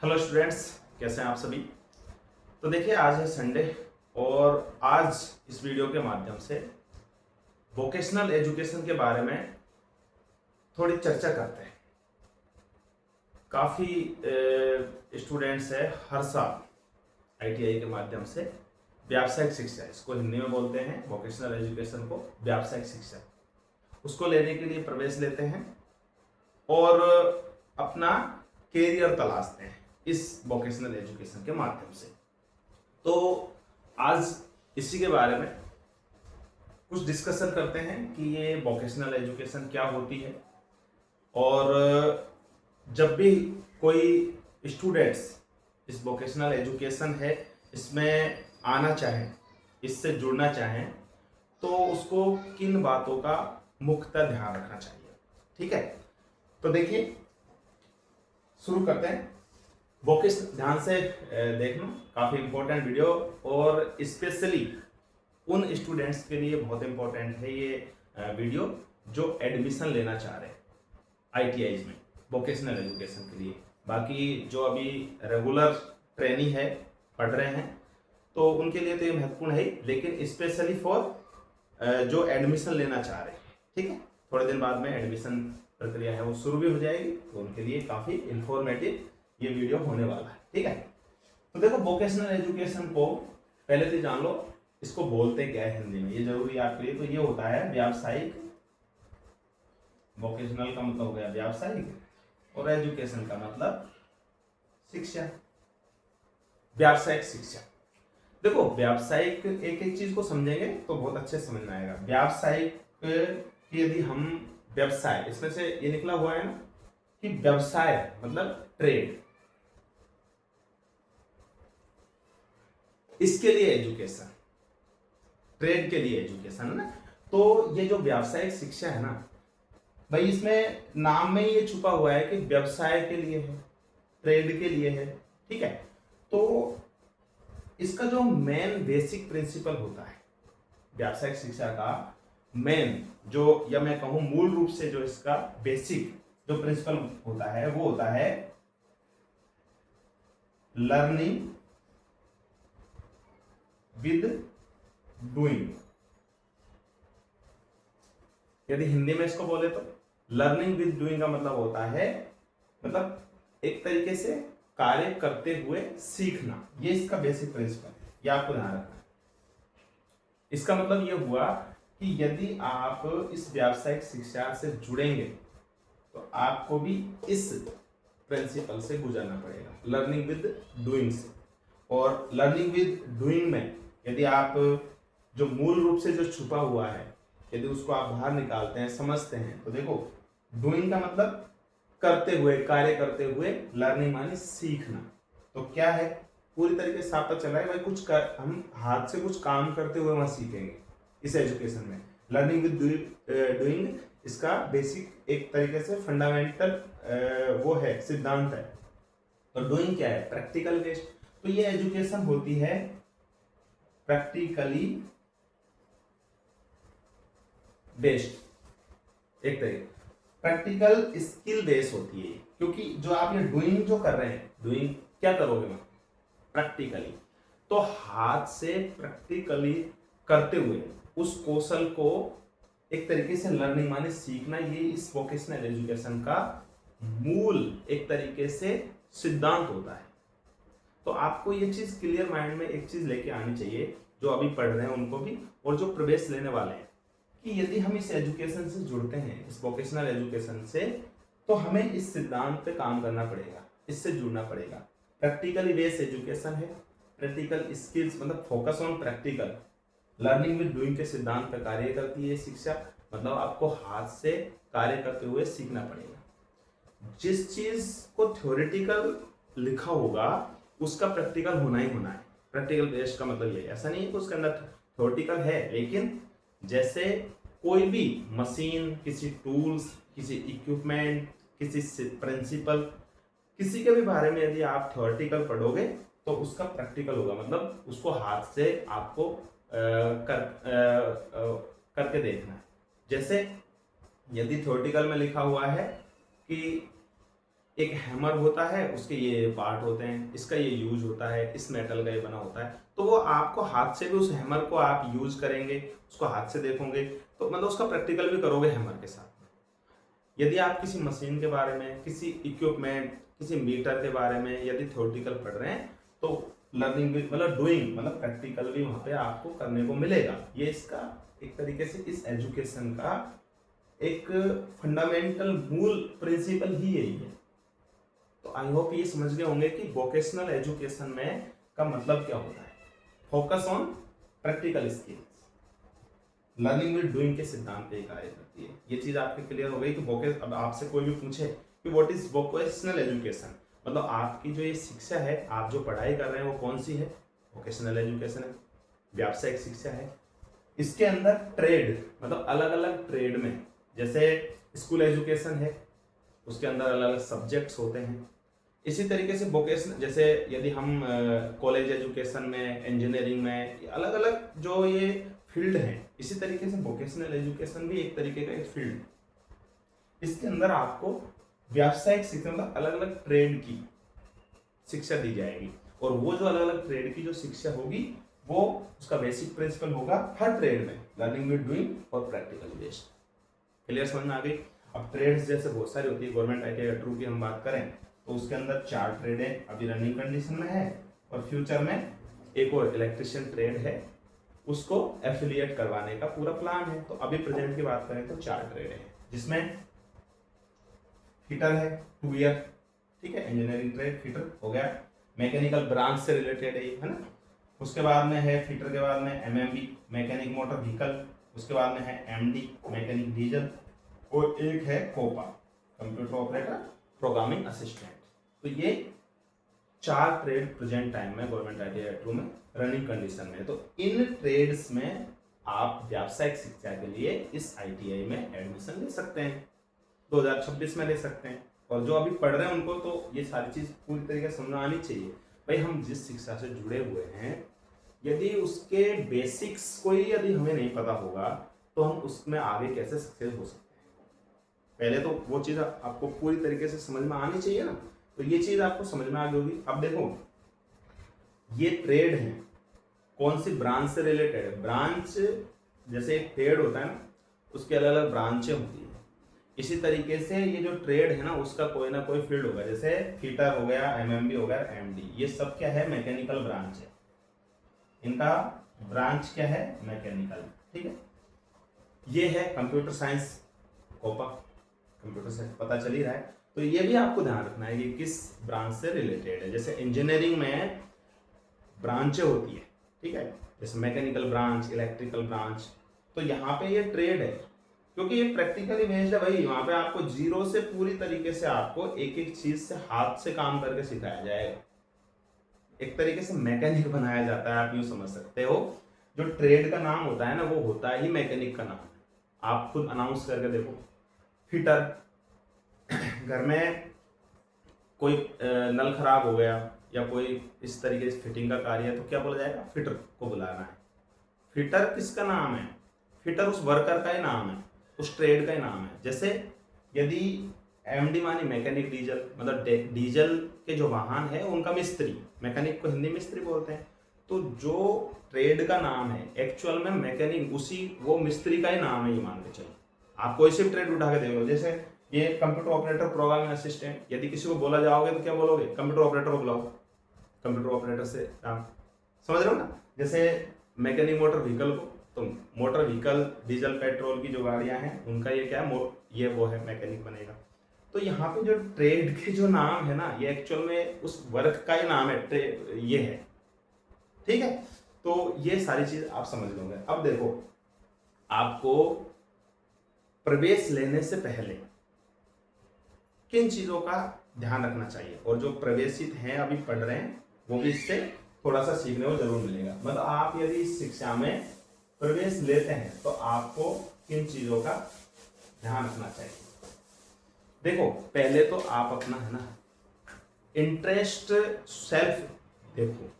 Hello students, कैसे हैं आप सभी। तो देखिए, आज है संडे और आज इस वीडियो के माध्यम से वोकेशनल एजुकेशन के बारे में थोड़ी चर्चा करते हैं। काफ़ी स्टूडेंट्स है हर साल आईटीआई के माध्यम से व्यावसायिक शिक्षा, इसको हिंदी में बोलते हैं वोकेशनल एजुकेशन को व्यावसायिक शिक्षा, उसको लेने के लिए प्रवेश लेते हैं और अपना कैरियर तलाशते हैं इस वोकेशनल एजुकेशन के माध्यम से। तो आज इसी के बारे में कुछ डिस्कशन करते हैं कि ये वोकेशनल एजुकेशन क्या होती है और जब भी कोई स्टूडेंट्स इस वोकेशनल एजुकेशन है इसमें आना चाहें, इससे जुड़ना चाहें, तो उसको किन बातों का मुख्यतः ध्यान रखना चाहिए। ठीक है, तो देखिए शुरू करते हैं। वोकेशनल ध्यान से देखना, काफ़ी इंपॉर्टेंट वीडियो और स्पेशली उन स्टूडेंट्स के लिए बहुत इंपॉर्टेंट है ये वीडियो जो एडमिशन लेना चाह रहे हैं आईटीआईज में वोकेशनल एजुकेशन के लिए। बाकी जो अभी रेगुलर ट्रेनिंग है, पढ़ रहे हैं, तो उनके लिए तो ये महत्वपूर्ण है, लेकिन स्पेशली फॉर जो एडमिशन लेना चाह रहे हैं। ठीक है, थोड़े दिन बाद में एडमिशन प्रक्रिया है वो शुरू भी हो जाएगी, तो उनके लिए काफ़ी इंफॉर्मेटिव ये वीडियो होने वाला है। ठीक है, तो देखो वोकेशनल एजुकेशन को पहले तो जान लो, इसको बोलते क्या है हिंदी में, ये जरूरी है आपके लिए। तो ये होता है व्यावसायिक, वोकेशनल का मतलब हो गया व्यावसायिक और एजुकेशन का मतलब शिक्षा, व्यावसायिक शिक्षा। देखो व्यावसायिक, एक एक चीज को समझेंगे तो बहुत अच्छे समझ में आएगा। व्यावसायिक यदि हम व्यवसाय, इसमें से ये निकला हुआ है ना कि व्यवसाय मतलब ट्रेड, इसके लिए एजुकेशन, ट्रेड के लिए एजुकेशन है ना। तो ये जो व्यावसायिक शिक्षा है ना भाई, इसमें नाम में ये छुपा हुआ है कि व्यवसाय के लिए है, ट्रेड के लिए है। ठीक है, तो इसका जो मेन बेसिक प्रिंसिपल होता है व्यावसायिक शिक्षा का, मेन जो, या मैं कहूं मूल रूप से जो इसका बेसिक जो प्रिंसिपल होता है वो होता है लर्निंग विद डूइंग। यदि हिंदी में इसको बोले तो लर्निंग विद डूइंग का मतलब होता है, मतलब एक तरीके से कार्य करते हुए सीखना। ये इसका बेसिक प्रिंसिपल है, ये आपको ध्यान रखना है। इसका मतलब ये हुआ कि यदि आप इस व्यावसायिक शिक्षा से जुड़ेंगे तो आपको भी इस प्रिंसिपल से गुजरना पड़ेगा, लर्निंग विद डूइंग से। और लर्निंग विद डूइंग में यदि आप जो मूल रूप से जो छुपा हुआ है, यदि उसको आप बाहर निकालते हैं, समझते हैं, तो देखो डूइंग का मतलब करते हुए, कार्य करते हुए, लर्निंग माने सीखना। तो क्या है, पूरी तरीके से साफ पता चल रहा है भाई, हम हाथ से कुछ काम करते हुए वहां सीखेंगे इस एजुकेशन में। लर्निंग विद डूइंग इसका बेसिक एक तरीके से फंडामेंटल वो है, सिद्धांत है। तो डूइंग क्या है, प्रैक्टिकल बेस्ड। तो ये एजुकेशन होती है प्रैक्टिकली बेस्ड, एक तरीके प्रैक्टिकल स्किल बेस होती है, क्योंकि जो आप ये डूइंग जो कर रहे हैं, डूइंग क्या करोगे मैं प्रैक्टिकली, तो हाथ से प्रैक्टिकली करते हुए उस कौशल को एक तरीके से लर्निंग माने सीखना, ये इस वोकेशनल एजुकेशन का मूल एक तरीके से सिद्धांत होता है। तो आपको ये चीज क्लियर माइंड में एक चीज लेके आनी चाहिए, जो अभी पढ़ रहे हैं उनको भी और जो प्रवेश लेने वाले हैं, कि यदि हम इस एजुकेशन से जुड़ते हैं, इस वोकेशनल एजुकेशन से, तो हमें इस सिद्धांत पे काम करना पड़ेगा, इससे जुड़ना पड़ेगा। प्रैक्टिकली बेस्ड एजुकेशन है, प्रैक्टिकल स्किल्स मतलब focus on practical, learning with doing के सिद्धांत पर कार्य करती है शिक्षा, मतलब आपको हाथ से कार्य करते हुए सीखना पड़ेगा। जिस चीज को थ्योरेटिकल लिखा होगा उसका प्रैक्टिकल होना ही होना है। प्रैक्टिकल बेस्ड का मतलब ये, ऐसा नहीं है कि उसके अंदर थ्योरेटिकल है, लेकिन जैसे कोई भी मशीन, किसी टूल्स, किसी इक्विपमेंट, किसी प्रिंसिपल, किसी के भी बारे में यदि आप थ्योरेटिकल पढ़ोगे तो उसका प्रैक्टिकल होगा, मतलब उसको हाथ से आपको करके देखना है। जैसे यदि थ्योरेटिकल में लिखा हुआ है कि एक हैमर होता है, उसके ये पार्ट होते हैं, इसका ये यूज होता है, इस मेटल का ये बना होता है, तो वो आपको हाथ से भी उस हैमर को आप यूज करेंगे, उसको हाथ से देखोगे तो मतलब उसका प्रैक्टिकल भी करोगे हैमर के साथ में। यदि आप किसी मशीन के बारे में, किसी इक्विपमेंट, किसी मीटर के बारे में यदि थ्योरेटिकल पढ़ रहे हैं तो लर्निंग भी मतलब डूइंग मतलब प्रैक्टिकल भी वहाँ पे आपको करने को मिलेगा। ये इसका एक तरीके से इस एजुकेशन का एक फंडामेंटल मूल प्रिंसिपल ही यही है। तो आई होप ये समझ गए होंगे कि वोकेशनल एजुकेशन में का मतलब क्या होता है। Focus on practical skills, learning with doing के सिद्धांत पे कार्य करती है। ये चीज आपके क्लियर हो गई कि अब आपसे कोई भी पूछे कि व्हाट इज वोकेशनल एजुकेशन, मतलब आपकी जो ये शिक्षा है, आप जो पढ़ाई कर रहे हैं वो कौन सी है, वोकेशनल एजुकेशन है, व्यावसायिक शिक्षा है। इसके अंदर ट्रेड मतलब अलग अलग ट्रेड में, जैसे स्कूल एजुकेशन है उसके अंदर अलग अलग सब्जेक्ट्स होते हैं। इसी तरीके से वोकेशनल, जैसे यदि हम कॉलेज एजुकेशन में, इंजीनियरिंग में, अलग अलग जो ये फील्ड हैं, इसी तरीके से वोकेशनल एजुकेशन भी एक तरीके का एक फील्ड। इसके अंदर आपको व्यावसायिक शिक्षा मतलब अलग अलग ट्रेड की शिक्षा दी जाएगी, और वो जो अलग अलग ट्रेड की जो शिक्षा होगी वो उसका बेसिक प्रिंसिपल होगा हर ट्रेड में, लर्निंग विद डूइंग और प्रैक्टिकल बेस्ड। क्लियर समझ में आ गई। अब ट्रेड्स जैसे बहुत सारी होती है, गवर्नमेंट आईटीआई ट्रू की हम बात करें तो उसके अंदर 4 ट्रेडें अभी रनिंग कंडीशन में है, और फ्यूचर में एक और इलेक्ट्रिशियन ट्रेड है, उसको एफिलिएट करवाने का पूरा प्लान है। तो अभी प्रेजेंट की बात करें तो 4 ट्रेड है, जिसमें फिटर है 2 ईयर, ठीक है, इंजीनियरिंग ट्रेड फिटर हो गया, मैकेनिकल ब्रांच से रिलेटेड है ना। उसके बाद में है फिटर के बाद में एमएमबी मैकेनिक मोटर व्हीकल, उसके बाद में है एमडी मैकेनिक डीजल, और एक है COPA computer operator programming assistant. तो ये 4 ट्रेड प्रेजेंट टाइम में गवर्नमेंट आईटीआई ट्रू में रनिंग कंडीशन में। तो इन ट्रेड्स में आप व्यावसायिक शिक्षा के लिए इस आईटीआई में एडमिशन ले सकते हैं, 2026 में ले सकते हैं। और जो अभी पढ़ रहे हैं उनको तो ये सारी चीज पूरी तरीके से समझ आनी चाहिए। भाई हम जिस शिक्षा से जुड़े हुए हैं, यदि उसके बेसिक्स कोई यदि हमें नहीं पता होगा तो हम उसमें आगे कैसे सक्सेस हो सकते हैं। पहले तो वो चीज़ आपको पूरी तरीके से समझ में आनी चाहिए ना। तो ये चीज़ आपको समझ में आ गई होगी। अब देखो ये ट्रेड है, कौन सी ब्रांच से रिलेटेड है। ब्रांच जैसे एक पेड़ होता है ना, उसके अलग अलग ब्रांचें होती है। इसी तरीके से ये जो ट्रेड है ना, उसका कोई ना कोई फील्ड होगा, जैसे फिटर हो गया, एमएमबी हो गया, एमडी, ये सब क्या है, मैकेनिकल ब्रांच है। इनका ब्रांच क्या है, मैकेनिकल, ठीक है। ये है computer science COPA, computer science पता चल ही रहा है। तो ये भी आपको ध्यान रखना है कि किस ब्रांच से रिलेटेड है। जैसे इंजीनियरिंग में ब्रांचें होती है, ठीक है, जैसे मैकेनिकल ब्रांच, इलेक्ट्रिकल ब्रांच। तो यहाँ पे ये ट्रेड है क्योंकि ये प्रैक्टिकली बेस्ड है भाई। वहां पे आपको जीरो से पूरी तरीके से आपको एक एक चीज से हाथ से काम करके सिखाया जाएगा, एक तरीके से मैकेनिक बनाया जाता है, आप यूं समझ सकते हो। जो ट्रेड का नाम होता है ना, वो होता ही मैकेनिक का नाम है। आप खुद अनाउंस करके देखो, फिटर, घर में कोई नल खराब हो गया या कोई इस तरीके से फिटिंग का कार्य है तो क्या बोला जाएगा, फिटर को बुलाना है। फिटर किसका नाम है, फिटर उस वर्कर का ही नाम है, उस ट्रेड का ही नाम है। जैसे यदि एमडी मानी मैकेनिक डीजल, मतलब डीजल के जो वाहन है उनका मिस्त्री, मैकेनिक को हिंदी मिस्त्री बोलते हैं। तो जो ट्रेड का नाम है एक्चुअल में मैकेनिक, उसी वो मिस्त्री का ही नाम है, ये मान के चलो। आप कोई सी ट्रेड उठा के देखो, जैसे ये कंप्यूटर ऑपरेटर प्रोग्रामिंग असिस्टेंट, यदि किसी को बोला जाओगे तो क्या बोलोगे, कंप्यूटर ऑपरेटर को बुलाओ, कंप्यूटर ऑपरेटर से काम, समझ रहे हो ना। जैसे मैकेनिक मोटर व्हीकल को, तो मोटर व्हीकल डीजल पेट्रोल की जो गाड़ियां हैं उनका ये क्या है, ये वो है मैकेनिक बनेगा। तो यहाँ पे जो ट्रेड के जो नाम है ना, ये एक्चुअल में उस वर्क का ही नाम है, ट्रेड ये है, ठीक है। तो ये सारी चीज आप समझ लोगे। अब देखो, आपको प्रवेश लेने से पहले किन चीजों का ध्यान रखना चाहिए, और जो प्रवेशित हैं अभी पढ़ रहे हैं वो भी इससे थोड़ा सा सीखने को जरूर मिलेगा। मतलब आप यदि इस शिक्षा में प्रवेश लेते हैं तो आपको किन चीजों का ध्यान रखना चाहिए। देखो पहले तो आप अपना है ना इंटरेस्ट सेल्फ देखो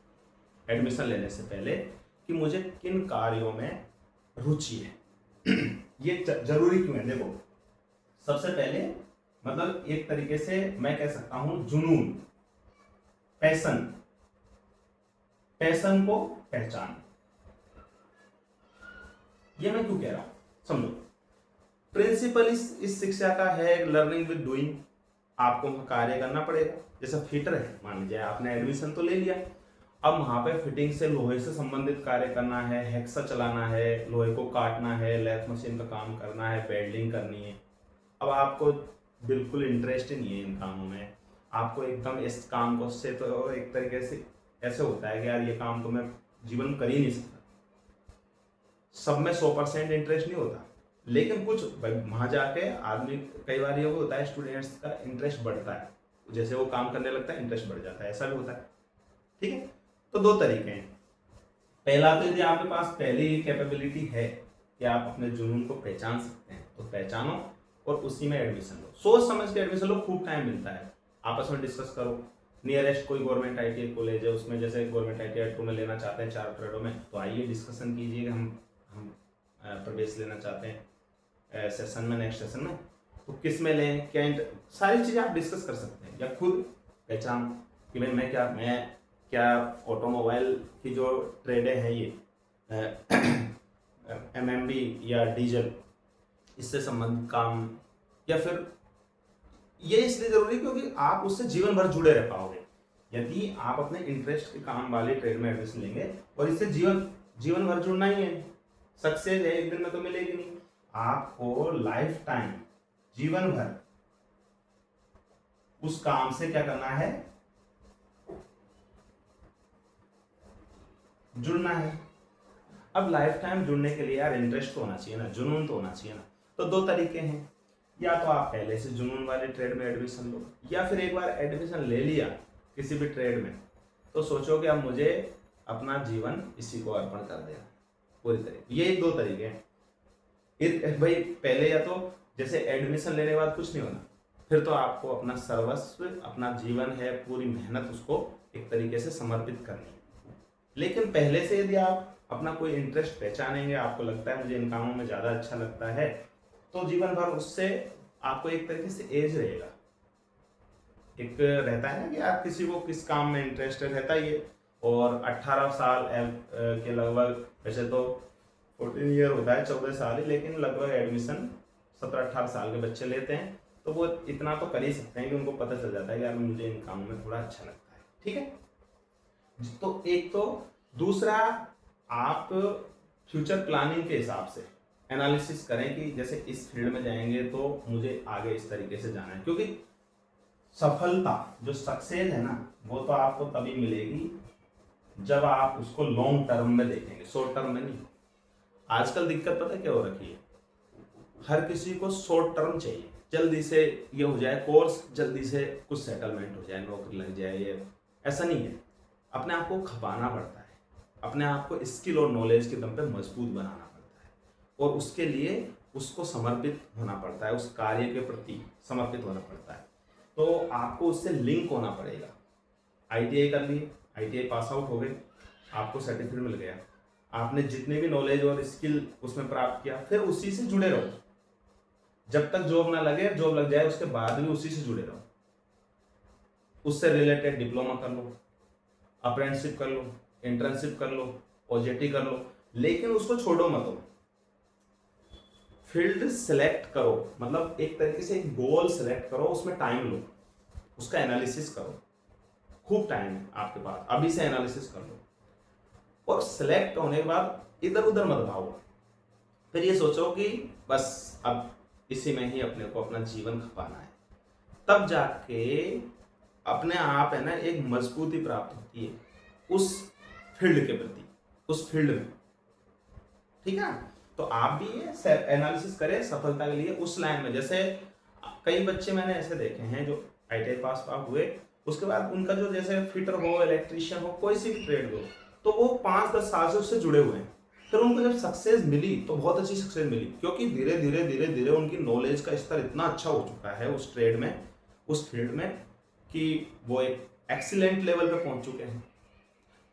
एडमिशन लेने से पहले कि मुझे किन कार्यों में रुचि है। ये जरूरी क्यों है। देखो सबसे पहले मतलब एक तरीके से मैं कह सकता हूं जुनून, पैशन, पैशन को पहचान। ये मैं क्यों कह रहा हूं, समझो। प्रिंसिपल इस शिक्षा का है लर्निंग विद डूइंग। आपको कार्य करना पड़ेगा। जैसे फिटर है, मान लीजिए आपने एडमिशन तो ले लिया, अब वहां पे फिटिंग से लोहे से संबंधित कार्य करना है, हेक्सा चलाना है, लोहे को काटना है, लैथ मशीन का काम करना है, वेल्डिंग करनी है। अब आपको बिल्कुल इंटरेस्ट ही नहीं है इन कामों में, आपको एकदम इस काम को से तो एक तरीके से ऐसे होता है कि यार ये काम तो मैं जीवन में कर ही नहीं सकता। सब में 100% इंटरेस्ट नहीं होता, लेकिन कुछ वहां जाके आदमी कई बार ये होता है स्टूडेंट्स का इंटरेस्ट बढ़ता है, जैसे वो काम करने लगता है इंटरेस्ट बढ़ जाता है, ऐसा भी होता है। ठीक है, तो दो तरीके हैं। पहला तो यदि आपके पास पहले ही कैपेबिलिटी है कि आप अपने जुनून को पहचान सकते हैं तो पहचानो और उसी में एडमिशन लो। सोच समझ के एडमिशन लो, खूब टाइम मिलता है, आपस में डिस्कस करो। नियरेस्ट कोई गवर्नमेंट आईटीआई कॉलेज है, उसमें जैसे गवर्नमेंट आईटीआई को में लेना चाहते हैं 4 ट्रेडों में, तो आइए डिस्कशन कीजिए कि हम प्रवेश लेना चाहते हैं सेशन में, नेक्स्ट सेशन में, तो किस में लें, क्या सारी चीज़ें आप डिस्कस कर सकते हैं। या खुद पहचान कि भाई मैं क्या ऑटोमोबाइल की जो ट्रेडें हैं ये एमएमबी या डीजल, इससे संबंधित काम, या फिर ये इसलिए जरूरी क्योंकि आप उससे जीवन भर जुड़े रह पाओगे। यदि आप अपने इंटरेस्ट के काम वाले ट्रेड में एडमिशन लेंगे और इससे जीवन भर जुड़ना ही है, सक्सेस है एक दिन में तो मिलेगी नहीं, आपको लाइफ टाइम, जीवन भर उस काम से क्या करना है, जुड़ना है। अब लाइफ टाइम जुड़ने के लिए यार इंटरेस्ट तो होना चाहिए ना, जुनून तो होना चाहिए ना। तो दो तरीके हैं, या तो आप पहले से जुनून वाले ट्रेड में एडमिशन लो, या फिर एक बार एडमिशन ले लिया किसी भी ट्रेड में तो सोचो कि अब मुझे अपना जीवन इसी को अर्पण कर देना पूरी तरह। ये दो तरीके हैं भाई। पहले या तो जैसे एडमिशन लेने के बाद कुछ नहीं होना, फिर तो आपको अपना सर्वस्व, अपना जीवन है, पूरी मेहनत उसको एक तरीके से समर्पित करनी है। लेकिन पहले से यदि आप अपना कोई इंटरेस्ट पहचानेंगे, आपको लगता है मुझे इन कामों में ज़्यादा अच्छा लगता है, तो जीवन भर उससे आपको एक तरीके से एज रहेगा। एक रहता है ना कि आप किसी को किस काम में इंटरेस्ट रहता है ये, और 18 साल के लगभग, वैसे तो 14 ईयर होता है, 14 साल ही, लेकिन लगभग एडमिशन 17-18 साल के बच्चे लेते हैं, तो वो इतना तो कर ही सकते हैं कि उनको पता चल जाता है कि यार मुझे इन कामों में थोड़ा अच्छा लगता है। ठीक है, तो एक तो दूसरा, आप फ्यूचर प्लानिंग के हिसाब से एनालिसिस करें कि जैसे इस फील्ड में जाएंगे तो मुझे आगे इस तरीके से जाना है, क्योंकि सफलता जो सक्सेस है ना, वो तो आपको तभी मिलेगी जब आप उसको लॉन्ग टर्म में देखेंगे, शॉर्ट टर्म में नहीं। आजकल दिक्कत पता है क्या हो रखी है, हर किसी को शॉर्ट टर्म चाहिए, जल्दी से ये हो जाए कोर्स, जल्दी से कुछ सेटलमेंट हो जाए, नौकरी लग जाए। ये ऐसा नहीं है, अपने आप को खपाना पड़ता है, अपने आप को स्किल और नॉलेज के दम पे मजबूत बनाना पड़ता है, और उसके लिए उसको समर्पित होना पड़ता है, उस कार्य के प्रति समर्पित होना पड़ता है। तो आपको उससे लिंक होना पड़ेगा। आईटीआई कर लिए, आईटीआई पास आउट हो गए, आपको सर्टिफिकेट मिल गया, आपने जितने भी नॉलेज और स्किल उसमें प्राप्त किया, फिर उसी से जुड़े रहो जब तक जॉब ना लगे। जॉब लग जाए उसके बाद भी उसी से जुड़े रहो, उससे रिलेटेड डिप्लोमा कर लो, अप्रेंटिसशिप कर लो, इंटर्नशिप कर लो, ओजेटी कर लो, लेकिन उसको छोड़ो मत। फील्ड सेलेक्ट करो, मतलब एक तरीके से एक गोल सेलेक्ट करो, उसमें टाइम लो, उसका एनालिसिस करो, खूब टाइम है आपके पास, अभी से एनालिसिस कर लो, और सेलेक्ट होने के बाद इधर उधर मत भागो। फिर ये सोचो कि बस अब इसी में ही अपने को अपना जीवन खपाना है, तब जाके अपने आप है ना एक मजबूती प्राप्त होती है उस फील्ड के प्रति, उस फील्ड में। ठीक है, तो आप भी ये एनालिसिस करें सफलता के लिए उस लाइन में। जैसे कई बच्चे मैंने ऐसे देखे हैं जो आईटीआई पास हुए, उसके बाद उनका जो जैसे फिटर हो, इलेक्ट्रीशियन हो, कोई सी भी ट्रेड हो, तो वो 5-10 साल से उससे जुड़े हुए हैं। फिर उनको जब सक्सेस मिली तो बहुत अच्छी सक्सेस मिली, क्योंकि धीरे धीरे धीरे धीरे उनकी नॉलेज का स्तर इतना अच्छा हो चुका है उस ट्रेड में, उस फील्ड में, कि वो एक एक्सीलेंट लेवल पे पहुंच चुके हैं।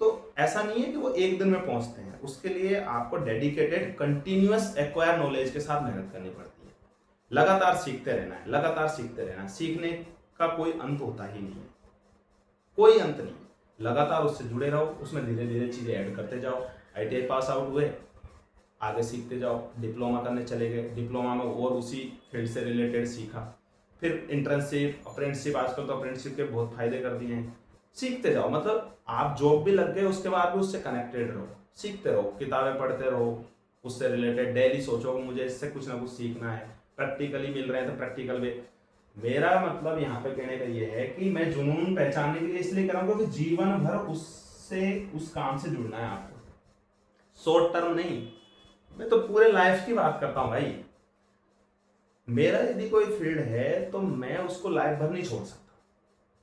तो ऐसा नहीं है कि वो एक दिन में पहुंचते हैं, उसके लिए आपको डेडिकेटेड कंटिन्यूअस एक्वायर नॉलेज के साथ मेहनत करनी पड़ती है। लगातार सीखते रहना है, लगातार सीखते रहना है। सीखने का कोई अंत होता ही नहीं है, कोई अंत नहीं। लगातार उससे जुड़े रहो, उसमें धीरे धीरे चीज़ें ऐड करते जाओ। आईटीआई पास आउट हुए, आगे सीखते जाओ, डिप्लोमा करने चले गए, डिप्लोमा में और उसी फील्ड से रिलेटेड सीखा, फिर इंटर्नशिप, अप्रेंटिसशिप, आजकल तो अप्रेंटिसशिप के बहुत फायदे कर दिए हैं। सीखते जाओ, मतलब आप जॉब भी लग गए उसके बाद भी उससे कनेक्टेड रहो, सीखते रहो, किताबें पढ़ते रहो, उससे रिलेटेड डेली सोचो मुझे इससे कुछ ना कुछ सीखना है। प्रैक्टिकली मिल रहे हैं तो प्रैक्टिकल में। मेरा मतलब यहाँ पे कहने का ये है कि मैं जुनून पहचानने के लिए इसलिए कर रहा हूँ क्योंकि जीवन भर उससे, उस काम से जुड़ना है आपको, शॉर्ट टर्म नहीं। मैं तो पूरे लाइफ की बात करता हूँ भाई। मेरा यदि कोई फील्ड है तो मैं उसको लाइफ भर नहीं छोड़ सकता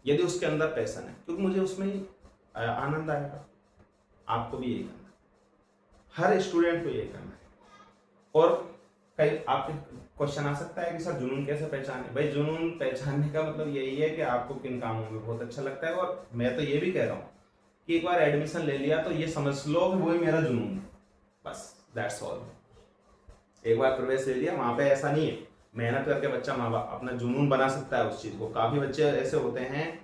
यदि उसके अंदर पैशन है, क्योंकि मुझे उसमें आनंद आएगा। आपको भी यही करना है, हर स्टूडेंट को यही करना है। और कई आपके क्वेश्चन आ सकता है कि सर जुनून कैसे पहचाने। भाई जुनून पहचानने का मतलब यही है कि आपको किन कामों में बहुत अच्छा लगता है। और मैं तो ये भी कह रहा हूँ कि एक बार एडमिशन ले लिया तो ये समझ लो कि वही मेरा जुनून है, बस दैट्स ऑल। एक बार प्रवेश ले लिया, वहाँ पे ऐसा नहीं है, मेहनत करके बच्चा माँ बाप अपना जुनून बना सकता है उस चीज़ को। काफ़ी बच्चे ऐसे होते हैं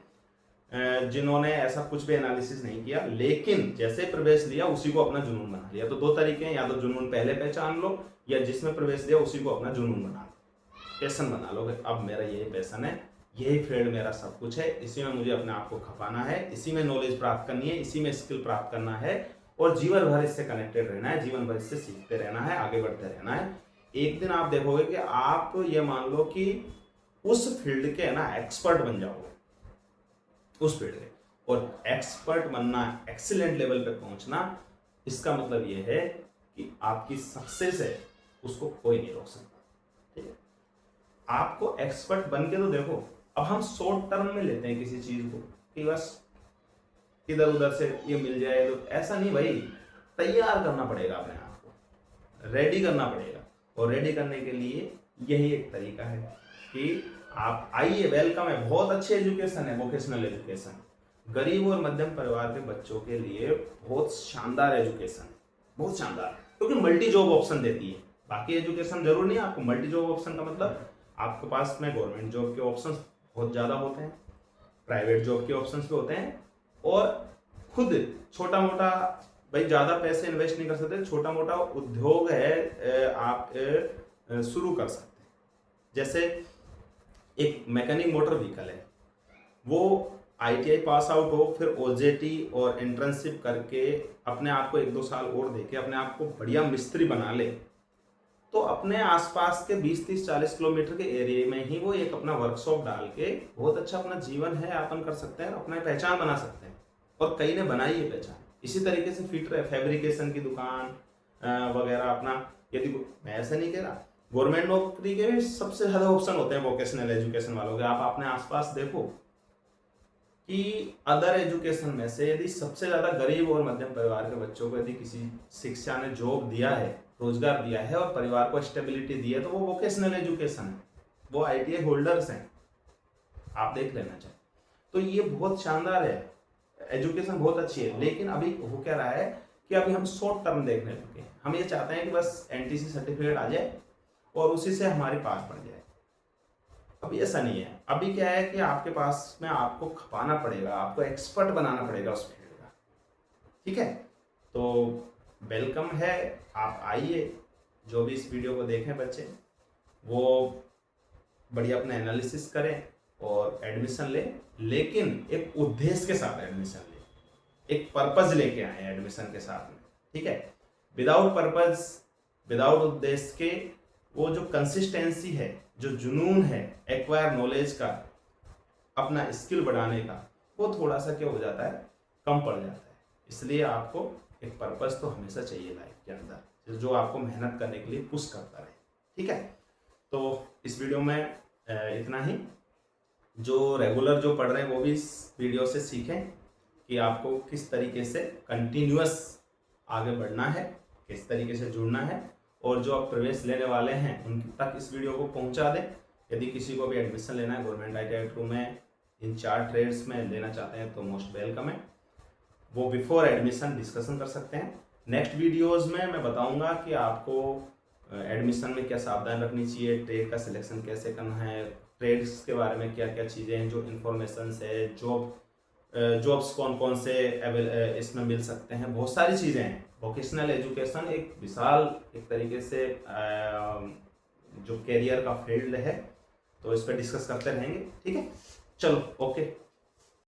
जिन्होंने ऐसा कुछ भी एनालिसिस नहीं किया, लेकिन जैसे प्रवेश लिया उसी को अपना जुनून बना लिया। तो दो तरीके हैं, या तो जुनून पहले पहचान लो, या जिसमें प्रवेश लिया उसी को अपना जुनून बना लो, पैशन बना लो। अब मेरा यही पैशन है, यही फील्ड मेरा सब कुछ है, इसी में मुझे अपने आप को खपाना है, इसी में नॉलेज प्राप्त करनी है, इसी में स्किल प्राप्त करना है, और जीवन भर इससे कनेक्टेड रहना है, जीवन भर इससे सीखते रहना है, आगे बढ़ते रहना है। एक दिन आप देखोगे कि आप ये मान लो कि उस फील्ड के ना एक्सपर्ट बन जाओगे, उस फील्ड के। और एक्सपर्ट बनना, एक्सीलेंट लेवल पे पहुंचना, इसका मतलब ये है कि आपकी सक्सेस है, उसको कोई नहीं रोक सकता। ठीक है, आपको एक्सपर्ट बन के तो देखो। अब हम शॉर्ट टर्म में लेते हैं किसी चीज को कि बस इधर उधर से ये मिल जाए, तो ऐसा नहीं भाई। तैयार करना पड़ेगा अपने आप को, रेडी करना पड़ेगा। और रेडी करने के लिए यही एक तरीका है कि आप आइए, वेलकम है। बहुत अच्छी एजुकेशन है, वोकेशनल एजुकेशन। गरीब और मध्यम परिवार के बच्चों के लिए बहुत शानदार एजुकेशन है, बहुत शानदार, क्योंकि मल्टी जॉब ऑप्शन देती है। बाकी एजुकेशन जरूर नहीं है आपको। मल्टी जॉब ऑप्शन का मतलब आपके पास में गवर्नमेंट जॉब के ऑप्शंस बहुत ज़्यादा होते हैं, प्राइवेट जॉब के ऑप्शंस भी होते हैं, और खुद छोटा मोटा, भाई ज़्यादा पैसे इन्वेस्ट नहीं कर सकते, छोटा मोटा उद्योग है, आप शुरू कर सकते हैं। जैसे एक मैकेनिक मोटर व्हीकल है, वो आईटीआई पास आउट हो, फिर ओजेटी और इंटर्नशिप करके अपने आप को 1-2 साल और देके अपने आप को बढ़िया मिस्त्री बना ले, तो अपने आसपास के 20-30-40 किलोमीटर के एरिया में ही वो एक अपना वर्कशॉप डाल के बहुत अच्छा अपना जीवन है यापन कर सकते हैं, अपना पहचान बना सकते हैं। और कई ने बनाई है पहचान। इसी तरीके से फिट रहे, फैब्रिकेशन की दुकान वगैरह अपना। यदि मैं ऐसा नहीं कह रहा, गवर्नमेंट नौकरी के भी सबसे ज़्यादा ऑप्शन होते हैं वोकेशनल एजुकेशन वालों के। आप अपने आसपास देखो कि अदर एजुकेशन में से यदि सबसे ज़्यादा गरीब और मध्यम परिवार के बच्चों को यदि किसी शिक्षा ने जॉब दिया है, रोजगार दिया है और परिवार को स्टेबिलिटी दी है, तो वो वोकेशनल एजुकेशन है, वो आईटीआई होल्डर्स हैं। आप देख लेना चाहिए। तो ये बहुत शानदार है, एजुकेशन बहुत अच्छी है। लेकिन अभी हो क्या रहा है कि अभी हम शॉर्ट टर्म देखने लगे। हम ये चाहते हैं कि बस एनटीसी सर्टिफिकेट आ जाए और उसी से हमारी पास बढ़ जाए। अभी ऐसा नहीं है। अभी क्या है कि आपके पास में आपको खपाना पड़ेगा, आपको एक्सपर्ट बनाना पड़ेगा उस फील्ड का। ठीक है, तो वेलकम है, आप आइए। जो भी इस वीडियो को देखें बच्चे, वो बढ़िया अपना एनालिसिस करें और एडमिशन लें, लेकिन एक उद्देश्य के साथ एडमिशन लें, एक पर्पज लेके आए एडमिशन के साथ में। ठीक है, विदाउट पर्पज, विदाउट उद्देश्य के वो जो कंसिस्टेंसी है, जो जुनून है एक्वायर नॉलेज का, अपना स्किल बढ़ाने का, वो थोड़ा सा क्या हो जाता है, कम पड़ जाता है। इसलिए आपको एक पर्पस तो हमेशा चाहिए लाइफ के अंदर, जो आपको मेहनत करने के लिए पुश करता रहे। ठीक है, तो इस वीडियो में इतना ही। जो रेगुलर जो पढ़ रहे हैं वो भी इस वीडियो से सीखें कि आपको किस तरीके से कंटिन्यूअस आगे बढ़ना है, किस तरीके से जुड़ना है, और जो आप प्रवेश लेने वाले हैं उन तक इस वीडियो को पहुंचा दें। यदि किसी को भी एडमिशन लेना है गवर्नमेंट आईटीआई 2 में, इन 4 ट्रेड्स में लेना चाहते हैं, तो मोस्ट वेलकम है। वो बिफोर एडमिशन डिस्कशन कर सकते हैं। नेक्स्ट वीडियोस में मैं बताऊंगा कि आपको एडमिशन में क्या सावधान रखनी चाहिए, ट्रेड का सिलेक्शन कैसे करना है, ट्रेड्स के बारे में क्या क्या चीज़ें हैं, जो इन्फॉर्मेशन है, जॉब्स कौन कौन से इसमें मिल सकते हैं, बहुत सारी चीज़ें हैं। वोकेशनल एजुकेशन एक विशाल एक तरीके से जो कैरियर का फील्ड है, तो इस पर डिस्कस करते रहेंगे। ठीक है, चलो ओके।